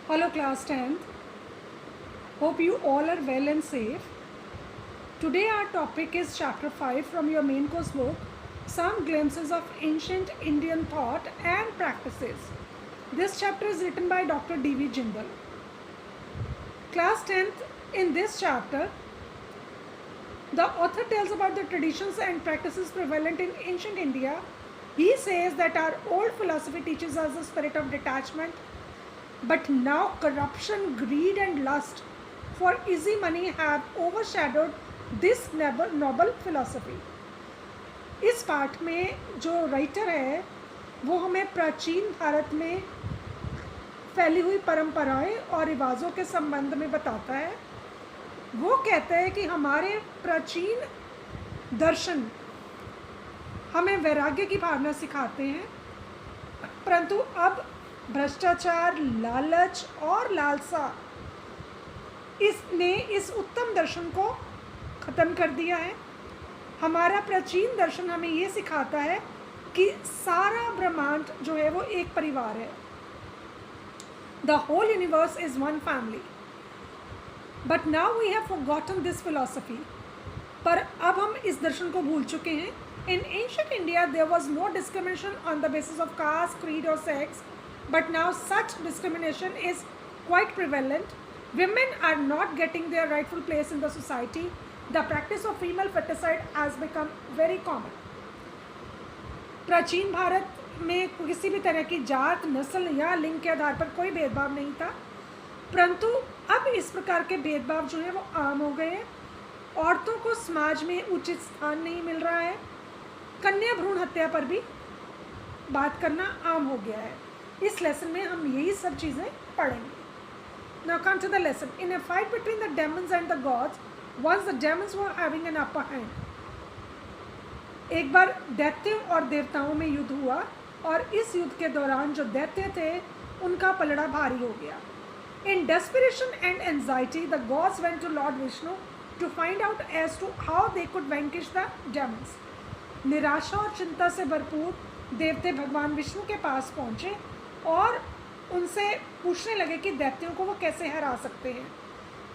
Hello class 10th. Hope you all are well and safe. Today our topic is chapter 5 from your main course book, Some Glimpses of Ancient Indian Thought and Practices. This chapter is written by Dr. D.V. Jindal. Class 10th, in this chapter, the author tells about the traditions and practices prevalent in ancient India. He says that our old philosophy teaches us the spirit of detachment, but now corruption, greed and lust for easy money have overshadowed this noble philosophy. इस पाठ में जो writer है वो हमें प्राचीन भारत में फैली हुई परंपराएं और रिवाजों के संबंध में बताता है। वो कहता है कि हमारे प्राचीन दर्शन हमें वैराग्य की भावना सिखाते हैं, परंतु अब भ्रष्टाचार, लालच और लालसा इसने इस उत्तम दर्शन को ख़त्म कर दिया है। हमारा प्राचीन दर्शन हमें ये सिखाता है कि सारा ब्रह्मांड जो है वो एक परिवार है। The whole universe is one family. But now we have forgotten this philosophy. पर अब हम इस दर्शन को भूल चुके हैं। In ancient India, there was no discrimination on the basis of caste, creed or sex. But now such discrimination is quite prevalent. Women are not getting their rightful place in the society. The practice of female feticide has become very common. प्राचीन भारत में किसी भी तरह की जात, नस्ल या लिंग के आधार पर कोई भेदभाव नहीं था, परंतु अब इस प्रकार के भेदभाव जो है वो आम हो गए हैं। औरतों को समाज में उचित स्थान नहीं मिल रहा है। कन्या भ्रूण हत्या पर भी बात करना आम हो गया है। इस लेसन में हम यही सब चीज़ें पढ़ेंगे। Now come to the lesson. In a fight between the demons and the gods, once the demons were having an upper hand. एक बार दैत्यों और देवताओं में युद्ध हुआ और इस युद्ध के दौरान जो दैत्य थे उनका पलड़ा भारी हो गया। In desperation and anxiety, the gods went to Lord Vishnu to find out as to how they could vanquish the demons. निराशा और चिंता से भरपूर देवते भगवान विष्णु के पास पहुँचे और उनसे पूछने लगे कि दैत्यों को वो कैसे हरा सकते हैं।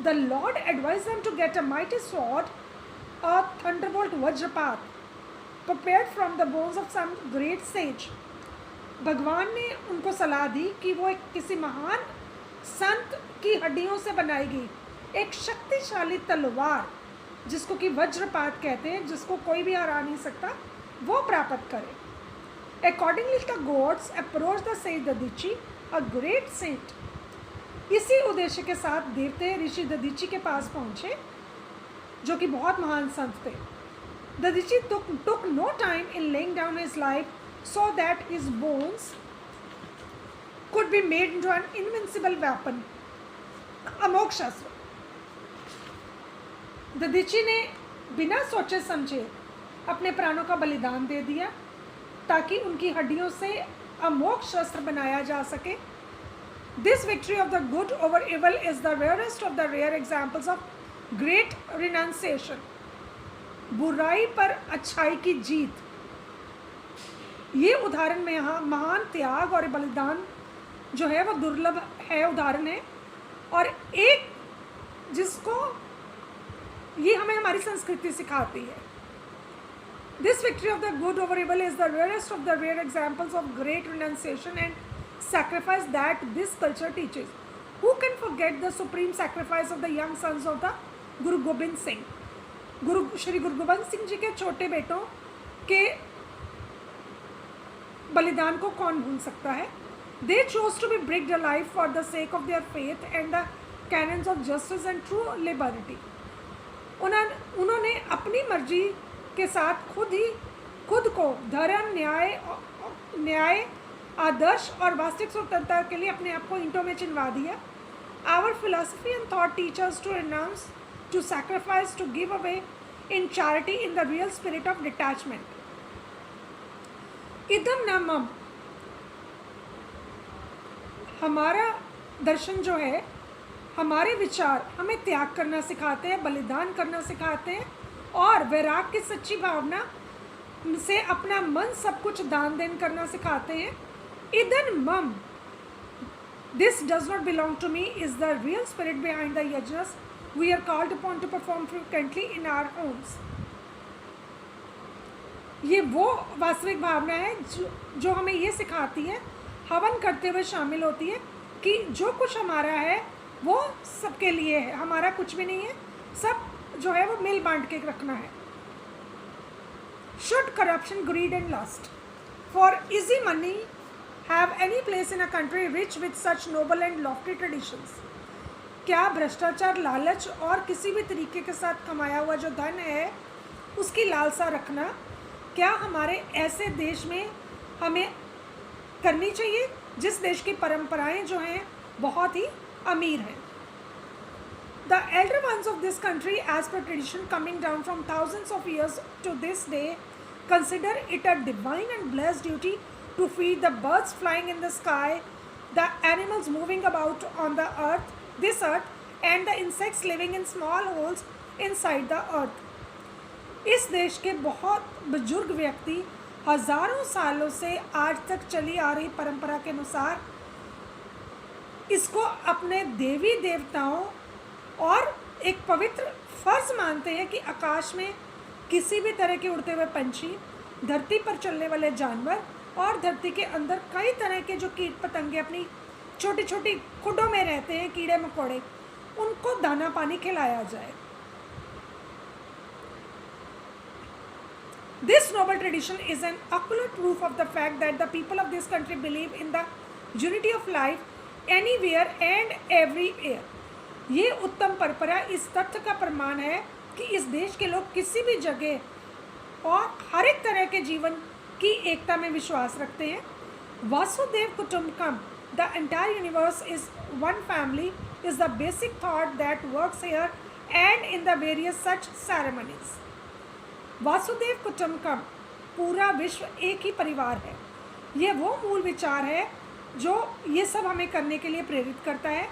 The Lord advised them to get a mighty sword, a thunderbolt वज्रपात, prepared from the bones of some great sage. भगवान ने उनको सलाह दी कि वो किसी महान संत की हड्डियों से बनाई गई एक शक्तिशाली तलवार, जिसको कि वज्रपात कहते हैं, जिसको कोई भी हरा नहीं सकता, वो प्राप्त करें। Accordingly, the gods approached the sage Dadichi, a great saint. इसी उद्देश्य के साथ देवते ऋषि ददीची के पास पहुँचे, जो कि बहुत महान संत थे। Dadichi took no time in laying down his life so that his bones could be made into an invincible weapon, अमोघ शस्त्र। ददीची ने बिना सोचे समझे अपने प्राणों का बलिदान दे दिया ताकि उनकी हड्डियों से अमोघ शस्त्र बनाया जा सके। This victory of the good over evil is the rarest of the rare examples of great renunciation. बुराई पर अच्छाई की जीत, ये उदाहरण में यहाँ महान त्याग और बलिदान जो है वो दुर्लभ है उदाहरण है, और एक जिसको ये हमें हमारी संस्कृति सिखाती है। This victory of the good over evil is the rarest of the rare examples of great renunciation and sacrifice that this culture teaches. Who can forget the supreme sacrifice of the young sons of the Guru Gobind Singh? Shri Guru Gobind Singh ji के छोटे बेटों के बलिदान को कौन भूल सकता है? They chose to be bricked alive for the sake of their faith and the canons of justice and true liberty. उन्होंने अपनी मर्जी के साथ खुद को धर्म, न्याय, आदर्श और वास्तविक स्वतंत्रता के लिए अपने आप को ईंटों में चिनवा दिया। Our philosophy and thought teach us to renounce, to sacrifice, to give away in charity in the real spirit of detachment. इदम न मम, हमारा दर्शन जो है, हमारे विचार हमें त्याग करना सिखाते हैं, बलिदान करना सिखाते हैं और वैराग की सच्ची भावना से अपना मन सब कुछ दान देन करना सिखाते हैं। इदन मम, This does not belong to me is the real spirit behind the yajnas we are called upon to perform frequently in our homes. ये वो वास्तविक भावना है जो हमें ये सिखाती है, हवन करते हुए शामिल होती है कि जो कुछ हमारा है वो सबके लिए है, हमारा कुछ भी नहीं है, सब जो है वो मिल बांट के रखना है. Should corruption, greed and lust for easy money have any place in a country rich with such noble and lofty traditions? क्या भ्रष्टाचार, लालच और किसी भी तरीके के साथ कमाया हुआ जो धन है उसकी लालसा रखना क्या हमारे ऐसे देश में हमें करनी चाहिए जिस देश की परंपराएं जो हैं बहुत ही अमीर हैं? The elder ones of this country, as per tradition coming down from thousands of years to this day, consider it a divine and blessed duty to feed the birds flying in the sky, the animals moving about on the earth, this earth, and the insects living in small holes inside the earth. इस देश के बहुत बुजुर्ग व्यक्ति हजारों सालों से आज तक चली आ रही परंपरा के अनुसार इसको अपने देवी देवताओं और एक पवित्र फर्ज मानते हैं कि आकाश में किसी भी तरह के उड़ते हुए पंछी, धरती पर चलने वाले जानवर और धरती के अंदर कई तरह के जो कीट पतंगे अपनी छोटी छोटी खुडों में रहते हैं, कीड़े मकोड़े, उनको दाना पानी खिलाया जाए. This noble tradition is an ocular proof of the fact that the people of this country believe in the unity of life anywhere and everywhere. ये उत्तम परंपरा इस तथ्य का प्रमाण है कि इस देश के लोग किसी भी जगह और हर एक तरह के जीवन की एकता में विश्वास रखते हैं. Vasudev कुटुंबकम, the entire universe is one family, is the basic thought that works here and in the various such ceremonies. Vasudev कुटुंबकम, पूरा विश्व एक ही परिवार है, ये वो मूल विचार है जो ये सब हमें करने के लिए प्रेरित करता है.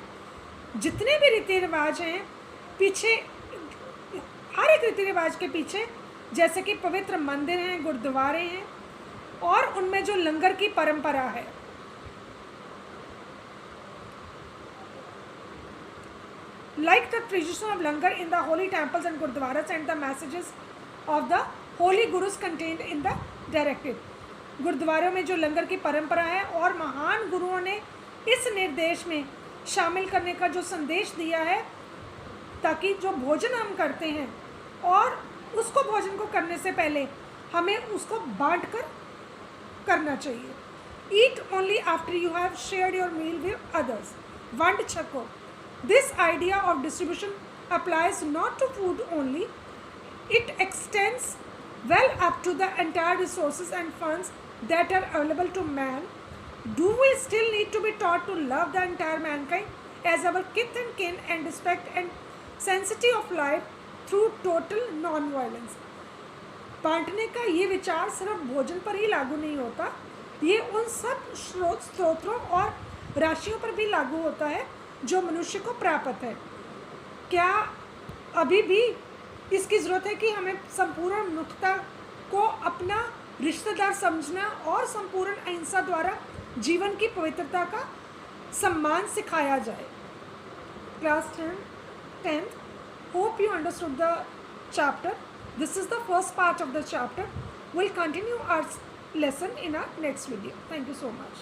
जितने भी रीति रिवाज हैं पीछे, हर एक रीति रिवाज के पीछे जैसे कि पवित्र मंदिर हैं, गुरुद्वारे हैं और उनमें जो लंगर की परंपरा है. Like the tradition of langar in the holy temples and gurdwaras and the messages of the holy gurus contained in the directive. गुरुद्वारों में जो लंगर की परंपरा है और महान गुरुओं ने इस निर्देश में शामिल करने का जो संदेश दिया है ताकि जो भोजन हम करते हैं और उसको भोजन को करने से पहले हमें उसको बांट कर करना चाहिए. Eat only after you have shared your meal with others. वंड छको. This idea of distribution applies not to food only. It extends well up to the entire resources and funds that are available to man. Do we still need to be taught to love the entire mankind as our kith and kin and respect and sanctity of life through total non-violence? बांटने का ये विचार सिर्फ भोजन पर ही लागू नहीं होता, ये उन सब स्रोतों और राशियों पर भी लागू होता है जो मनुष्य को प्राप्त है. क्या अभी भी इसकी ज़रूरत है कि हमें संपूर्ण मनुष्यता को अपना रिश्तेदार समझना और संपूर्ण अहिंसा द्वारा जीवन की पवित्रता का सम्मान सिखाया जाए. Class 10th, hope you understood the chapter. This is the first part of the chapter. We'll continue our lesson in our next video. Thank you so much.